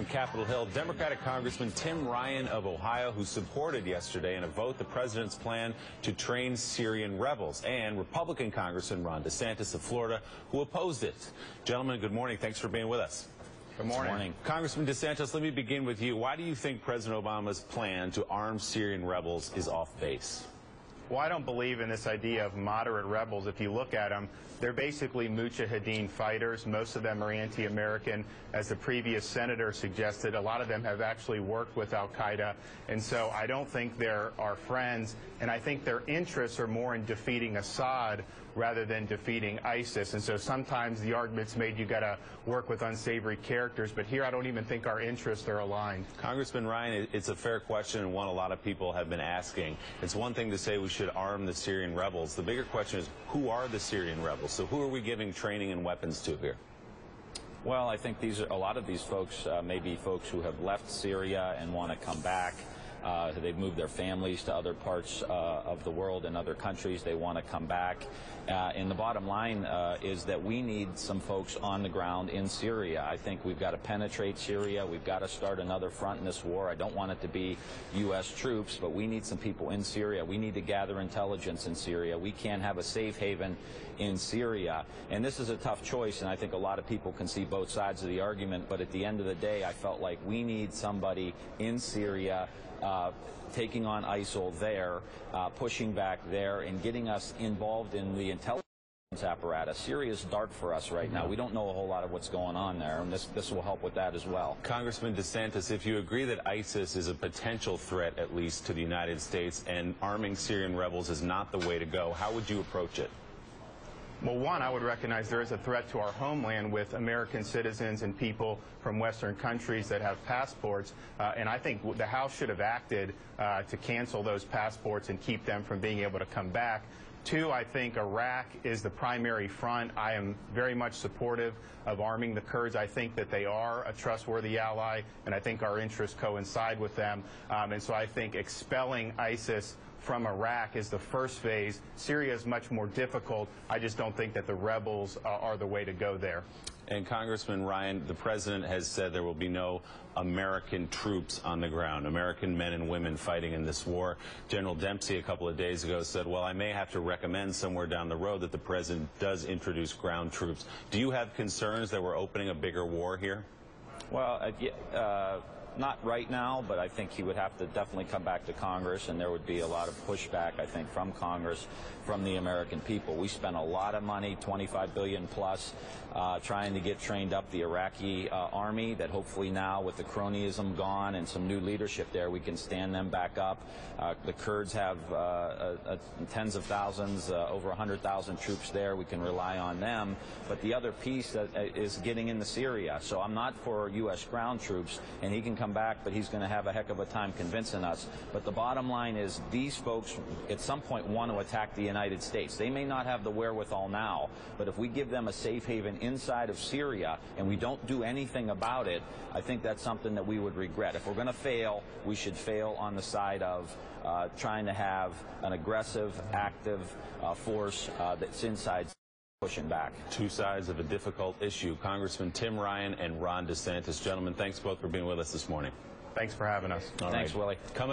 from Capitol Hill, Democratic Congressman Tim Ryan of Ohio, who supported yesterday in a vote the president's plan to train Syrian rebels, and Republican Congressman Ron DeSantis of Florida, who opposed it. Gentlemen, good morning. Thanks for being with us. Good morning. Good morning. Congressman DeSantis, let me begin with you. Why do you think President Obama's plan to arm Syrian rebels is off base? Well, I don't believe in this idea of moderate rebels. If you look at them, they're basically mujahideen fighters. Most of them are anti-American. As the previous senator suggested, a lot of them have actually worked with al-Qaeda. And so I don't think they're our friends. And I think their interests are more in defeating Assad rather than defeating ISIS. And so sometimes the argument's made you got to work with unsavory characters. But here I don't even think our interests are aligned. Congressman Ryan, it's a fair question and one a lot of people have been asking. It's one thing to say we should arm the Syrian rebels. The bigger question is, who are the Syrian rebels? So who are we giving training and weapons to here? Well, I think a lot of these folks may be folks who have left Syria and want to come back. They've moved their families to other parts of the world and other countries. They want to come back. And the bottom line is that we need some folks on the ground in Syria. I think we've got to penetrate Syria. We've got to start another front in this war. I don't want it to be U.S. troops, but we need some people in Syria. We need to gather intelligence in Syria. We can't have a safe haven in Syria. And this is a tough choice, and I think a lot of people can see both sides of the argument. But at the end of the day, I felt like we need somebody in Syria taking on ISIL there, pushing back there, and getting us involved in the intelligence apparatus. Syria's dark for us right now. We don't know a whole lot of what's going on there, and this will help with that as well. Congressman DeSantis, if you agree that ISIS is a potential threat, at least to the United States, and arming Syrian rebels is not the way to go, how would you approach it? Well, one, I would recognize there is a threat to our homeland with American citizens and people from Western countries that have passports, and I think the House should have acted to cancel those passports and keep them from being able to come back. Two, I think Iraq is the primary front. I am very much supportive of arming the Kurds. I think that they are a trustworthy ally, and I think our interests coincide with them. And so I think expelling ISIS from Iraq is the first phase. Syria is much more difficult. I just don't think that the rebels are the way to go there. And Congressman Ryan, the president has said there will be no American troops on the ground, American men and women fighting in this war. General Dempsey a couple of days ago said, well, I may have to recommend somewhere down the road that the president does introduce ground troops. Do you have concerns that we're opening a bigger war here? Well, not right now, but I think he would have to definitely come back to Congress, and there would be a lot of pushback, I think, from Congress, from the American people. We spent a lot of money, $25 billion plus, trying to get trained up the Iraqi army, that hopefully now, with the cronyism gone and some new leadership there, we can stand them back up. The Kurds have tens of thousands, over 100,000 troops there. We can rely on them. But the other piece is getting into Syria. So I'm not for U.S. ground troops, and he can come back, but he's going to have a heck of a time convincing us. But the bottom line is these folks at some point want to attack the United States. They may not have the wherewithal now, but if we give them a safe haven inside of Syria and we don't do anything about it, I think that's something that we would regret. If we're going to fail, we should fail on the side of trying to have an aggressive, active force that's inside, pushing back. Two sides of a difficult issue. Congressman Tim Ryan and Ron DeSantis. Gentlemen, thanks both for being with us this morning. Thanks for having us. Thanks, Willie. Coming